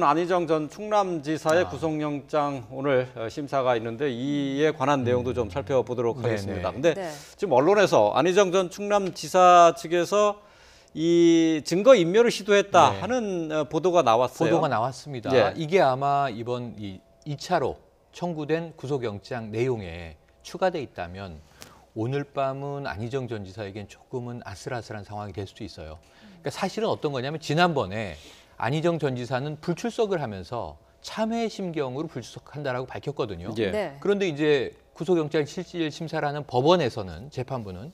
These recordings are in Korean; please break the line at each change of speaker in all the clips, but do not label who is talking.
안희정 전 충남지사의 구속영장 오늘 심사가 있는데 이에 관한 내용도 좀 살펴보도록 하겠습니다. 근데 지금 언론에서 안희정 전 충남지사 측에서 이 증거인멸을 시도했다 하는 보도가 나왔어요.
보도가 나왔습니다. 이게 아마 이번 2차로 청구된 구속영장 내용에 추가돼 있다면 오늘 밤은 안희정 전 지사에겐 조금은 아슬아슬한 상황이 될 수도 있어요. 그러니까 사실은 어떤 거냐면 지난번에 안희정 전 지사는 불출석을 하면서 참회 심경으로 불출석한다라고 밝혔거든요. 그런데 이제 구속영장 실질 심사를 하는 법원에서는 재판부는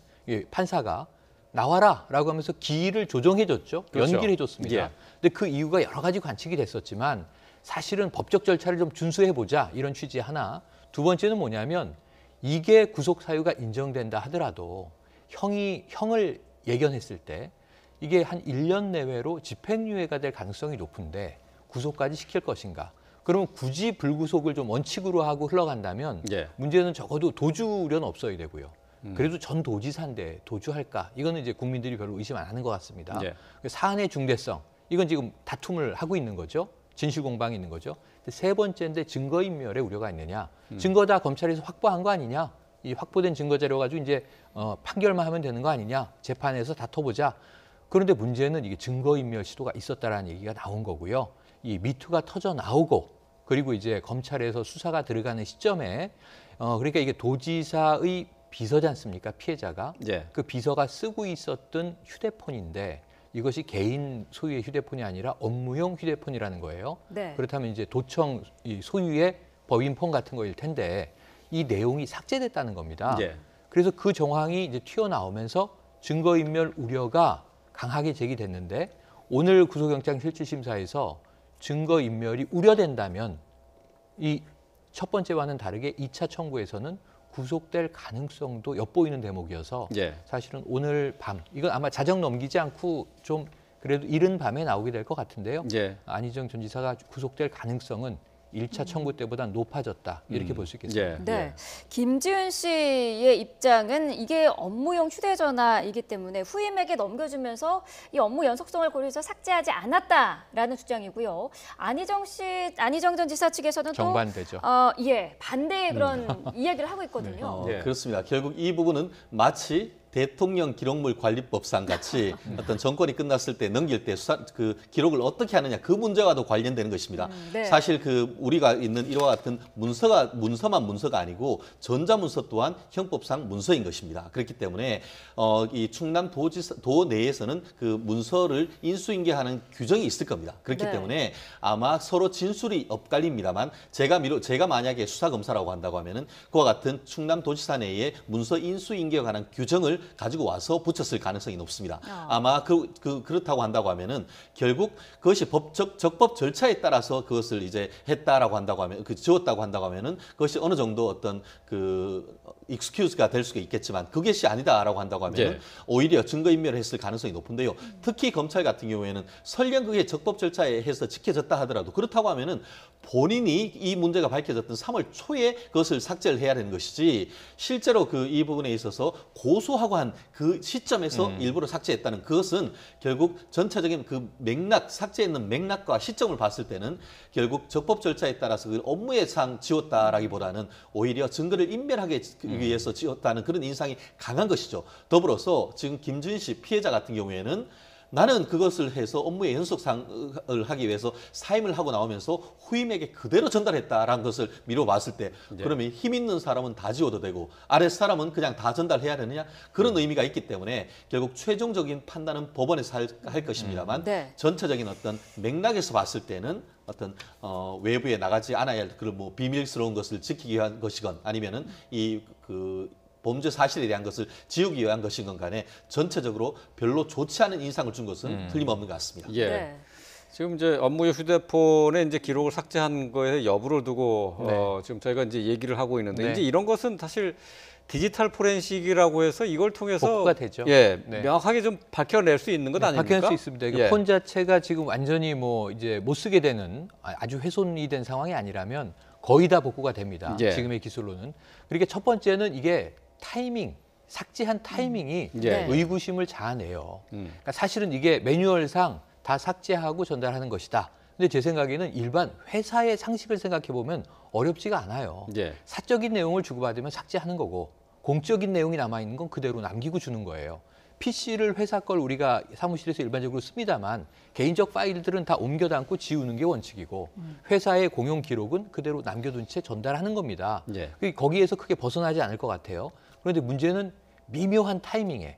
판사가 나와라라고 하면서 기일을 조정해줬죠. 연기를 해줬습니다. 근데 그 이유가 여러 가지 관측이 됐었지만 사실은 법적 절차를 좀 준수해보자 이런 취지 하나. 두 번째는 뭐냐면 이게 구속 사유가 인정된다 하더라도 형을 예견했을 때 이게 한 1년 내외로 집행유예가 될 가능성이 높은데 구속까지 시킬 것인가? 그러면 굳이 불구속을 좀 원칙으로 하고 흘러간다면 문제는 적어도 도주 우려는 없어야 되고요. 그래도 전 도지사인데 도주할까? 이거는 이제 국민들이 별로 의심 안 하는 것 같습니다. 사안의 중대성, 이건 지금 다툼을 하고 있는 거죠. 진실공방이 있는 거죠. 세 번째인데 증거인멸의 우려가 있느냐? 증거 다 검찰에서 확보한 거 아니냐? 이 확보된 증거 자료 가지고 이제 판결만 하면 되는 거 아니냐? 재판에서 다퉈보자. 그런데 문제는 이게 증거인멸 시도가 있었다라는 얘기가 나온 거고요. 이 미투가 터져 나오고 그리고 이제 검찰에서 수사가 들어가는 시점에 그러니까 이게 도지사의 비서지 않습니까? 피해자가. 그 비서가 쓰고 있었던 휴대폰인데 이것이 개인 소유의 휴대폰이 아니라 업무용 휴대폰이라는 거예요. 그렇다면 이제 도청 소유의 법인폰 같은 거일 텐데 이 내용이 삭제됐다는 겁니다. 그래서 그 정황이 이제 튀어나오면서 증거인멸 우려가 강하게 제기됐는데 오늘 구속영장 실질심사에서 증거인멸이 우려된다면 이 첫 번째와는 다르게 2차 청구에서는 구속될 가능성도 엿보이는 대목이어서 사실은 오늘 밤 이건 아마 자정 넘기지 않고 좀 그래도 이른 밤에 나오게 될 것 같은데요. 안희정 전 지사가 구속될 가능성은 1차 청구 때보다 높아졌다 이렇게 볼 수 있겠습니다.
김지은 씨의 입장은 이게 업무용 휴대전화이기 때문에 후임에게 넘겨주면서 이 업무 연속성을 고려해서 삭제하지 않았다라는 주장이고요. 안희정 전 지사 측에서는
정반대죠.
또 반대의 그런 이야기를 하고 있거든요.
그렇습니다. 결국 이 부분은 마치 대통령 기록물 관리법상 같이 어떤 정권이 끝났을 때 넘길 때 그 기록을 어떻게 하느냐 그 문제와도 관련되는 것입니다. 사실 그 우리가 있는 이와 같은 문서만 문서가 아니고 전자문서 또한 형법상 문서인 것입니다. 그렇기 때문에 이 충남도 내에서는 그 문서를 인수인계하는 규정이 있을 겁니다. 그렇기 때문에 아마 서로 진술이 엇갈립니다만 제가 만약에 수사검사라고 한다고 하면은 그와 같은 충남도지사 내에 문서 인수인계에 관한 규정을 가지고 와서 붙였을 가능성이 높습니다. 아마 그렇다고 한다고 하면은 결국 그것이 적법 절차에 따라서 그것을 이제 했다라고 한다고 하면 지웠다고 한다고 하면은 그것이 어느 정도 어떤 익스큐즈가 될 수가 있겠지만 그것이 아니다라고 한다고 하면은 오히려 증거인멸을 했을 가능성이 높은데요. 특히 검찰 같은 경우에는 설령 그게 적법 절차에 해서 지켜졌다 하더라도 그렇다고 하면은 본인이 이 문제가 밝혀졌던 3월 초에 그것을 삭제를 해야 되는 것이지 실제로 이 부분에 있어서 고소하고 한 그 시점에서 일부러 삭제했다는 그것은 결국 전체적인 그 삭제했는 맥락과 시점을 봤을 때는 결국 적법 절차에 따라서 그 업무의 상 지웠다라기보다는 오히려 증거를 인멸하기 위해서 지웠다는 그런 인상이 강한 것이죠. 더불어서 지금 김지은 씨 피해자 같은 경우에는 나는 그것을 해서 업무의 연속상을 하기 위해서 사임을 하고 나오면서 후임에게 그대로 전달했다라는 것을 미뤄봤을 때 그러면 힘 있는 사람은 다 지워도 되고 아랫 사람은 그냥 다 전달해야 되느냐 그런 의미가 있기 때문에 결국 최종적인 판단은 법원에서 할 것입니다만 전체적인 어떤 맥락에서 봤을 때는 어떤 외부에 나가지 않아야 할 그런 뭐 비밀스러운 것을 지키기 위한 것이건 아니면은 범죄 사실에 대한 것을 지우기 위한 것인 간에 전체적으로 별로 좋지 않은 인상을 준 것은 틀림없는 것 같습니다.
지금 이제 업무용 휴대폰에 이제 기록을 삭제한 거에 여부를 두고 지금 저희가 이제 얘기를 하고 있는데 이제 이런 것은 사실 디지털 포렌식이라고 해서 이걸 통해서
복구가 되죠.
명확하게 좀 밝혀낼 수 있는 것 아닙니까?
밝혀낼 수 있습니다. 그러니까 폰 자체가 지금 완전히 이제 못 쓰게 되는 아주 훼손이 된 상황이 아니라면 거의 다 복구가 됩니다. 지금의 기술로는. 그러니까 첫 번째는 이게 타이밍, 삭제한 타이밍이 의구심을 자아내요. 그러니까 사실은 이게 매뉴얼상 다 삭제하고 전달하는 것이다. 근데 제 생각에는 일반 회사의 상식을 생각해 보면 어렵지가 않아요.
예.
사적인 내용을 주고받으면 삭제하는 거고 공적인 내용이 남아있는 건 그대로 남기고 주는 거예요. PC를 회사 걸 우리가 사무실에서 일반적으로 씁니다만 개인적 파일들은 다 옮겨 담고 지우는 게 원칙이고 회사의 공용 기록은 그대로 남겨둔 채 전달하는 겁니다.
예.
거기에서 크게 벗어나지 않을 것 같아요. 그런데 문제는 미묘한 타이밍에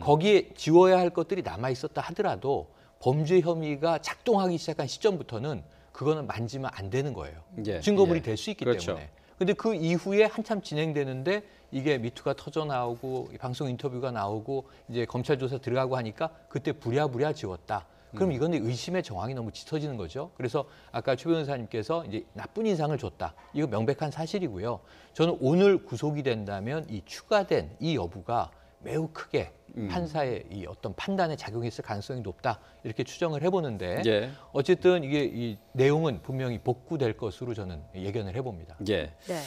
거기에 지워야 할 것들이 남아있었다 하더라도 범죄 혐의가 작동하기 시작한 시점부터는 그거는 만지면 안 되는 거예요.
예.
증거물이
예.
될 수 있기
그렇죠.
때문에. 근데 그 이후에 한참 진행되는데 이게 미투가 터져 나오고 방송 인터뷰가 나오고 이제 검찰 조사 들어가고 하니까 그때 부랴부랴 지웠다. 그럼 이건 의심의 정황이 너무 짙어지는 거죠. 그래서 아까 최 변호사님께서 이제 나쁜 인상을 줬다. 이거 명백한 사실이고요. 저는 오늘 구속이 된다면 이 추가된 이 여부가 매우 크게 판사의 이 어떤 판단에 작용했을 가능성이 높다. 이렇게 추정을 해보는데
예.
어쨌든 이게 이 내용은 분명히 복구될 것으로 저는 예견을 해봅니다.
예.
네.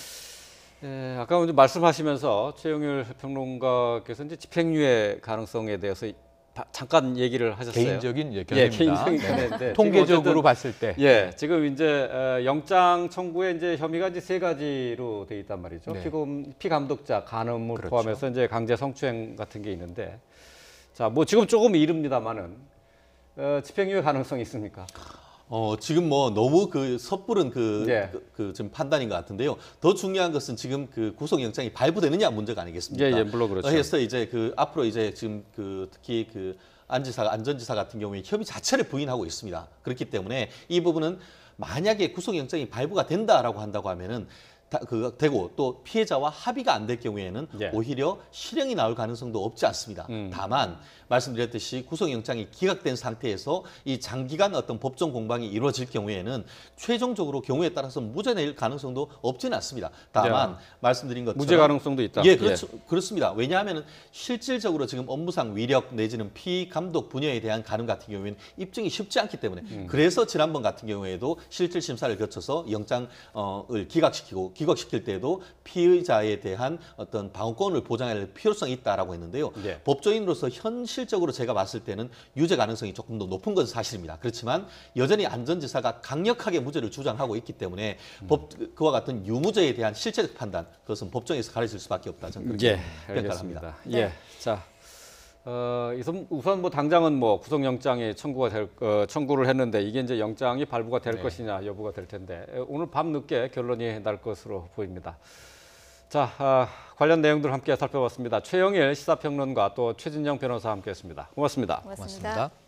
예, 아까 이제 말씀하시면서 최영일 평론가께서 이제 집행유예 가능성에 대해서 잠깐 얘기를 하셨어요.
개인적인
예,
견해입니다.
개인적인
네.
견해인데
통계적으로 봤을 때.
예, 지금 이제 영장 청구에 이제 혐의가 이제 3가지로 돼 있단 말이죠.
네.
피감독자, 간음을
그렇죠.
포함해서 이제 강제 성추행 같은 게 있는데, 자, 뭐 지금 조금 이릅니다만은 집행유예 가능성이 있습니까?
지금 뭐 너무 그 섣부른
예.
지금 판단인 것 같은데요. 더 중요한 것은 지금 그 구속영장이 발부되느냐 문제가 아니겠습니까?
예, 물론 그렇죠.
해서 이제 앞으로 이제 지금 특히 안전지사 같은 경우에 혐의 자체를 부인하고 있습니다. 그렇기 때문에 이 부분은 만약에 구속영장이 발부가 된다라고 한다고 하면은 되고 또 피해자와 합의가 안 될 경우에는
예.
오히려 실형이 나올 가능성도 없지 않습니다. 다만 말씀드렸듯이 구속영장이 기각된 상태에서 이 장기간 어떤 법정 공방이 이루어질 경우에는 최종적으로 경우에 따라서 무죄 낼 가능성도 없지는 않습니다. 다만 말씀드린 것처럼
무죄 가능성도 있다.
예, 그렇죠. 그렇습니다. 왜냐하면 실질적으로 지금 업무상 위력 내지는 피감독 분야에 대한 간음 같은 경우에는 입증이 쉽지 않기 때문에 그래서 지난번 같은 경우에도 실질 심사를 거쳐서 영장을 기각시킬 때도 피의자에 대한 어떤 방어권을 보장할 필요성이 있다라고 했는데요.
예.
법조인으로서 현실적으로 제가 봤을 때는 유죄 가능성이 조금 더 높은 것은 사실입니다. 그렇지만 여전히 안전지사가 강력하게 무죄를 주장하고 있기 때문에 그와 같은 유무죄에 대한 실체적 판단, 그것은 법정에서 가려질 수밖에 없다. 저는 그렇게 평가를 합니다.
알겠습니다. 예, 자, 우선 뭐 당장은 뭐 구속영장이 청구를 했는데 이게 이제 영장이 발부가 될 것이냐 여부가 될 텐데 오늘 밤 늦게 결론이 날 것으로 보입니다. 자, 관련 내용들 함께 살펴봤습니다. 최영일 시사평론가 또 최진영 변호사 함께했습니다. 고맙습니다.
고맙습니다.
고맙습니다.